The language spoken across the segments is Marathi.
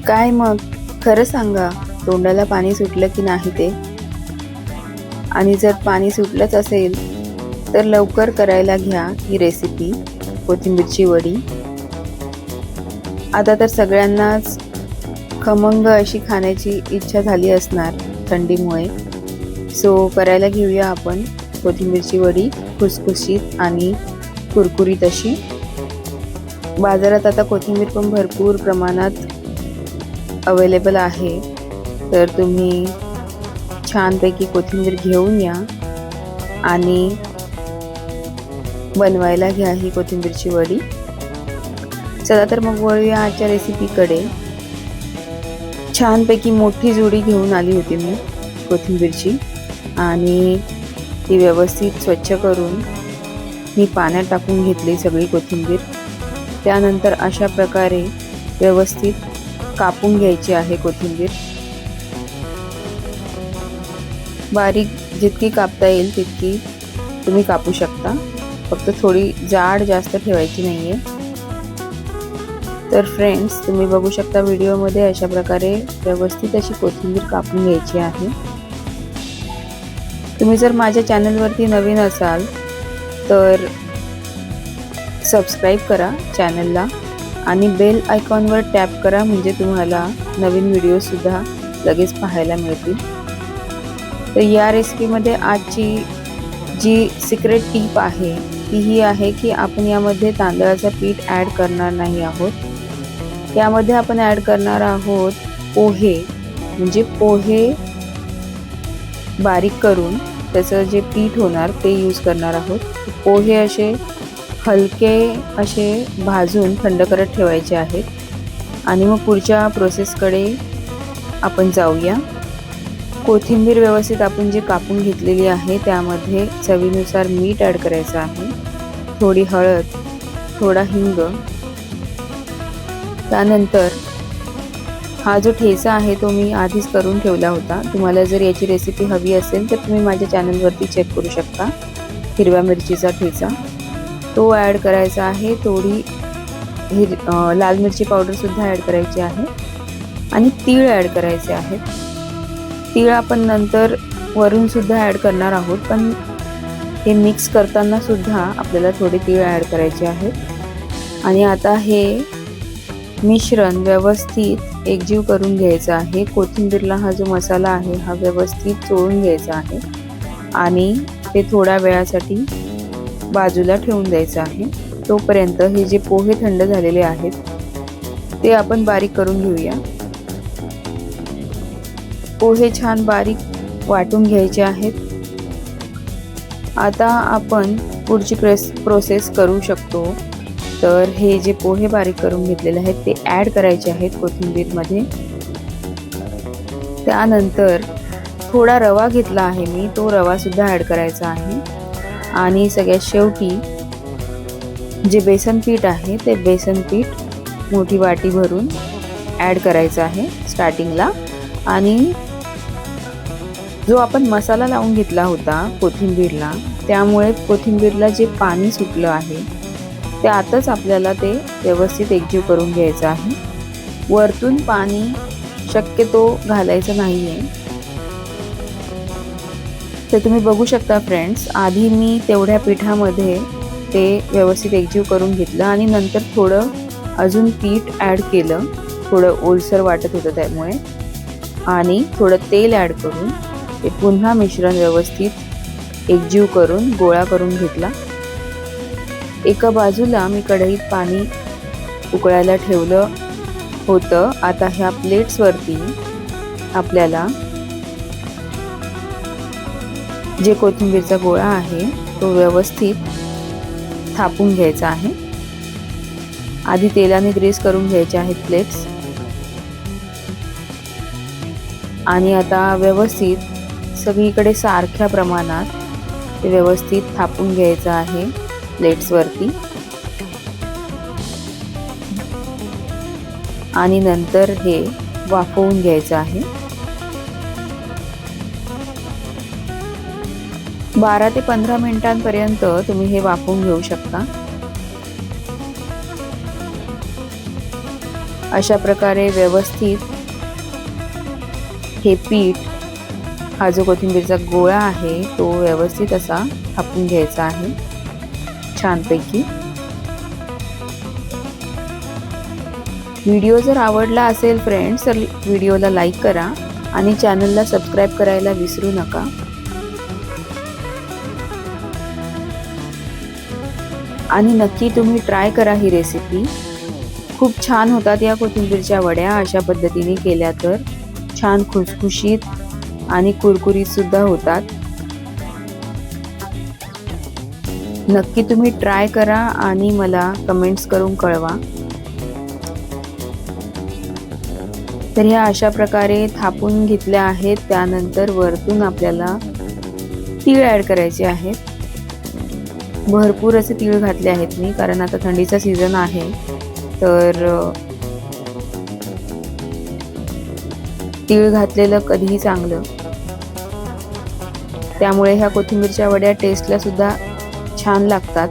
काय मग खरं सांगा, तोंडाला पाणी सुटलं की नाही ते? आणि जर पाणी सुटलंच असेल तर लवकर करायला घ्या ही रेसिपी, कोथिंबीरची वडी. आता तर सगळ्यांनाच खमंग अशी खाण्याची इच्छा झाली असणार थंडीमुळे. सो करायला घेऊया आपण कोथिंबीरची वडी, खुसखुशीत आणि कुरकुरीत अशी. बाजारात आता कोथिंबीर पण भरपूर प्रमाणात अवेलेबल आहे, तर तुम्ही छानपैकी कोथिंबीर घेऊन या आणि बनवायला घ्या ही कोथिंबीरची वडी. चला तर मग वळूया आजच्या रेसिपीकडे. छानपैकी मोठी जुडी घेऊन आली होती मी कोथिंबीरची आणि ती व्यवस्थित स्वच्छ करून मी पाण्यात टाकून घेतली सगळी कोथिंबीर. त्यानंतर अशा प्रकारे व्यवस्थित कापून घ्यायची आहे कोथिंबीर. बारीक जितकी कापता येईल तितकी तुम्ही कापू शकता, फक्त थोडी जाड जास्त ठेवायची नाही आहे. तर फ्रेंड्स, तुम्ही बघू शकता व्हिडिओमध्ये अशा प्रकारे व्यवस्थित अशी कोथिंबीर कापून घ्यायची आहे. तुम्ही जर माझ्या चॅनलवरती नवीन असाल तर सबस्क्राईब करा चॅनलला आणि बेल आयकॉनवर टॅप करा, म्हणजे तुम्हाला नवीन व्हिडिओसुद्धा लगेच पाहायला मिळतील. तर या रेसिपीमध्ये आजची जी सिक्रेट टीप आहे ती ही आहे की आपण यामध्ये तांदळाचं पीठ ॲड करणार नाही आहोत. यामध्ये आपण ॲड करणार आहोत पोहे, म्हणजे पोहे बारीक करून त्याचं जे पीठ होणार ते यूज करणार आहोत. पोहे असे हलके असे भाजून थंड करत ठेवायचे आहेत आणि मग पुढच्या प्रोसेसकडे आपण जाऊया. कोथिंबीर व्यवस्थित आपण जे कापून घेतलेली आहे त्यामध्ये चवीनुसार मीठ ॲड करायचं आहे, थोडी हळद, थोडा हिंग. त्यानंतर हा जो ठेचा आहे तो मी आधीच करून ठेवला होता. तुम्हाला जर याची रेसिपी हवी असेल तर तुम्ही माझ्या चॅनलवरती चेक करू शकता. हिरव्या मिरचीचा ठेचा तो ॲड करायचा आहे. थोडी लाल मिरची पावडरसुद्धा ॲड करायची आहे आणि तीळ ॲड करायचे आहेत. तीळ आपण नंतर वरूनसुद्धा ॲड करणार आहोत, पण हे मिक्स करताना सुद्धा आपल्याला थोडे तीळ ॲड करायचे आहेत. आणि आता हे मिश्रण व्यवस्थित एकजीव करून घ्यायचं आहे. कोथिंबीरला हा जो मसाला आहे हा व्यवस्थित चोळून घ्यायचा आहे आणि ते थोड्या वेळासाठी बाजूला ठेवून द्यायचं आहे. तोपर्यंत हे जे पोहे थंड झालेले आहेत ते आपण बारीक करून घेऊया. पोहे छान बारीक वाटून घ्यायचे आहेत. आता आपण पुढची प्रोसेस करू शकतो. तर हे जे पोहे बारीक करून घेतलेले आहेत ते ॲड करायचे आहेत कोथिंबीरमध्ये. त्यानंतर थोडा रवा घेतला आहे मी, तो रवासुद्धा ॲड करायचा आहे. आणि सगळ्यात शेवटी जे बेसन पीठ आहे ते बेसन पीठ मोठी वाटी भरून ॲड करायचं आहे स्टार्टिंगला. आणि जो आपण मसाला लावून घेतला होता कोथिंबीरला, त्यामुळे कोथिंबीरला जे पाणी सुटलं आहे त्यातच आपल्याला ते व्यवस्थित एकजीव करून घ्यायचं आहे. वरतून पाणी शक्यतो घालायचं नाही आहे. तर तुम्ही बघू शकता फ्रेंड्स, आधी मी तेवढ्या पिठामध्ये ते व्यवस्थित एकजीव करून घेतलं आणि नंतर थोडं अजून पीठ ॲड केलं, थोडं ओलसर वाटत होतं त्यामुळे, आणि थोडं तेल ॲड करून ते पुन्हा मिश्रण व्यवस्थित एकजीव करून गोळा करून घेतला. एका बाजूला मी कढईत पाणी उकळायला ठेवलं होतं. आता ह्या प्लेट्सवरती आपल्याला जे कोथिंबीरचा गोळा आहे तो व्यवस्थित थापून घ्यायचा आहे. आधी तेलाने ग्रीस करून घ्यायचे आहेत प्लेट्स आणि आता व्यवस्थित सगळीकडे सारख्या प्रमाणात ते व्यवस्थित थापून घ्यायचं आहे प्लेट्सवरती. आणि नंतर हे वाफवून घ्यायचं आहे. 12 ते 15 मिनिटांपर्यंत तुम्ही हे वाफवून घेऊ शकता. अशा प्रकारे व्यवस्थित हे पीठ, हा जो कोथिंबीरचा गोळा आहे तो व्यवस्थित असा थापून घ्यायचा आहे छानपैकी. व्हिडिओ जर आवडला असेल फ्रेंड्स तर व्हिडिओला लाईक करा आणि चॅनलला सबस्क्राईब करायला विसरू नका. आणि नक्की तुम्ही ट्राय करा ही रेसिपी. खूप छान होतात या कोथिंबीरच्या वड्या अशा पद्धतीने केल्या तर. छान खुसखुशीत आणि कुरकुरीत सुद्धा होतात. नक्की तुम्ही ट्राय करा आणि मला कमेंट्स करून कळवा. तर ह्या अशा प्रकारे थापून घेतल्या आहेत. त्यानंतर वरतून आपल्याला तीळ ॲड करायचे आहेत. भरपूर असे तीळ घातले आहेत मी, कारण आता थंडीचा सीझन आहे. तर तीळ घातलेलं कधीही चांगलं. त्यामुळे ह्या कोथिंबीरच्या वड्या टेस्टला सुद्धा छान लागतात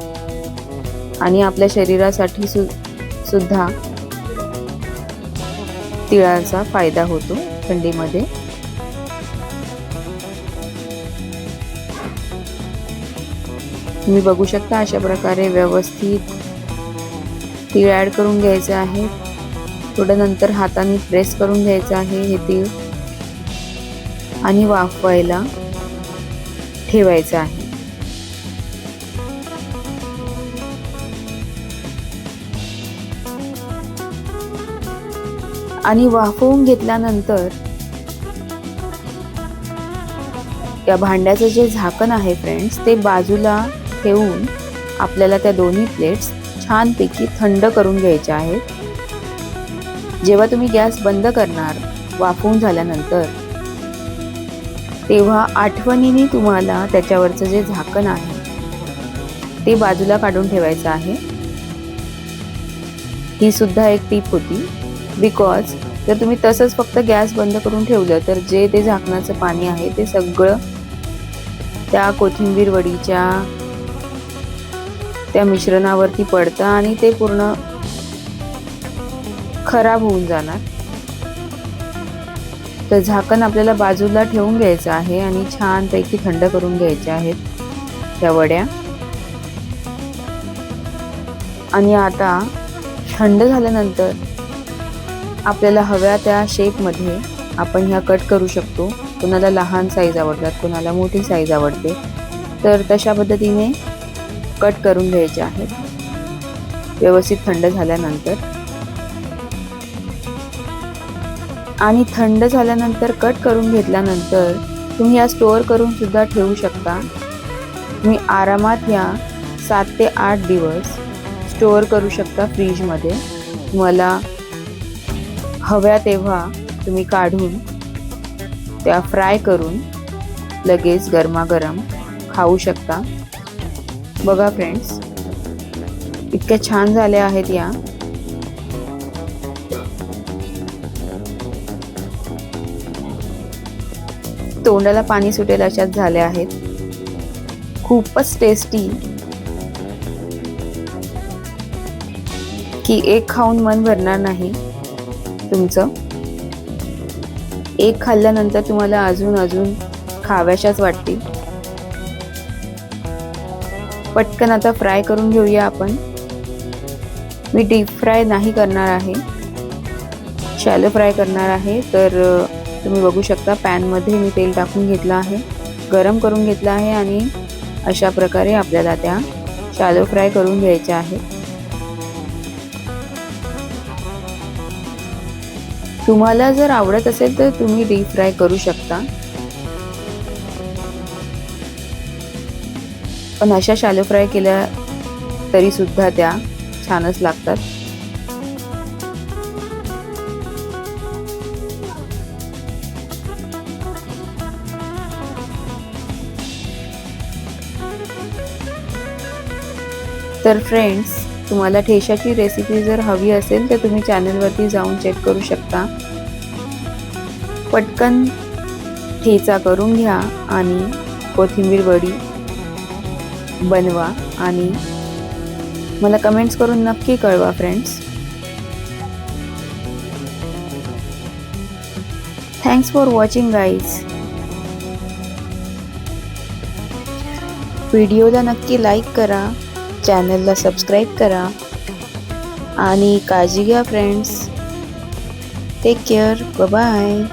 आणि आपल्या शरीरासाठी सुद्धा तिळाचा फायदा होतो थंडीमध्ये. तुम्ही बघू शकता अशा प्रकारे व्यवस्थित तीळ ॲड करून घ्यायचे आहे. थोडं नंतर हाताने प्रेस करून घ्यायचं आहे हे तीळ आणि वाफवायला ठेवायचं आहे. आणि वाफवून घेतल्यानंतर या भांड्याचं जे झाकण आहे फ्रेंड्स ते बाजूला ठेवून आपल्याला त्या दोन्ही प्लेट्स छानपैकी थंड करून घ्यायच्या आहेत. जेव्हा तुम्ही गॅस बंद करणार वाफवून झाल्यानंतर, तेव्हा आठवणीने तुम्हाला त्याच्यावरचं जे झाकण आहे ते बाजूला काढून ठेवायचं आहे. ही सुद्धा एक टिप होती. बिकॉज जर तुम्ही तसंच फक्त गॅस बंद करून ठेवलं तर जे ते झाकणाचं पाणी आहे ते सगळं त्या कोथिंबीर वडीच्या त्या मिश्रणावरती पडतं आणि ते पूर्ण खराब होऊन जाणार. तर झाकण आपल्याला बाजूला ठेवून घ्यायचं आहे आणि छानपैकी थंड करून घ्यायच्या आहेत त्या वड्या. आणि आता थंड झाल्यानंतर आपल्याला हव्या त्या शेपमध्ये आपण ह्या कट करू शकतो. कोणाला लहान साईज आवडतात, कोणाला मोठी साईज आवडते, तर तशा पद्धतीने कट करून घ्यायचे आहेत व्यवस्थित थंड झाल्यानंतर. आणि थंड झाल्यानंतर कट करून घेतल्यानंतर तुम्ही या स्टोअर करून सुद्धा ठेवू शकता. तुम्ही आरामात या 7 ते 8 दिवस स्टोअर करू शकता फ्रीजमध्ये. तुम्हाला हव्या तेव्हा तुम्ही काढून त्या फ्राय करून लगेच गरमागरम खाऊ शकता. बघा फ्रेंड्स, इतक्या छान झाल्या आहेत या. तोंडाला पाणी सुटेल अशाच झाल्या आहेत. खूपच टेस्टी की एक खाऊन मन भरणार नाही तुमचं. एक खाल्ल्यानंतर तुम्हाला अजून खाव्याशाच वाटतील. पटकन आता फ्राय करून घेऊया आपण. मी डीप फ्राय नाही करणार आहे, शॅलो फ्राय करणार आहे. तर तुम्ही बघू शकता पॅनमध्ये मी तेल टाकून घेतलं आहे, गरम करून घेतलं आहे आणि अशा प्रकारे आपल्याला त्या शॅलो फ्राय करून घ्यायच्या आहेत. तुम्हाला जर आवडत असेल तर तुम्ही डीप फ्राय करू शकता, पण अशा शॅलो फ्राय केल्या तरी सुद्धा त्या छानच लागतात. तर फ्रेंड्स, तुम्हाला ठेचाची रेसिपी जर हवी असेल तर तुम्ही चॅनलवरती जाऊन चेक करू शकता. पटकन ठेचा करून घ्या आणि कोथिंबीर वडी बनवा आणि मला कमेंट्स करून नक्की कळवा friends. Thanks for watching guys. व्हिडिओला नक्की लाईक करा, चॅनलला सबस्क्राईब करा आणि काळजी घ्या फ्रेंड्स. Take care. बाय.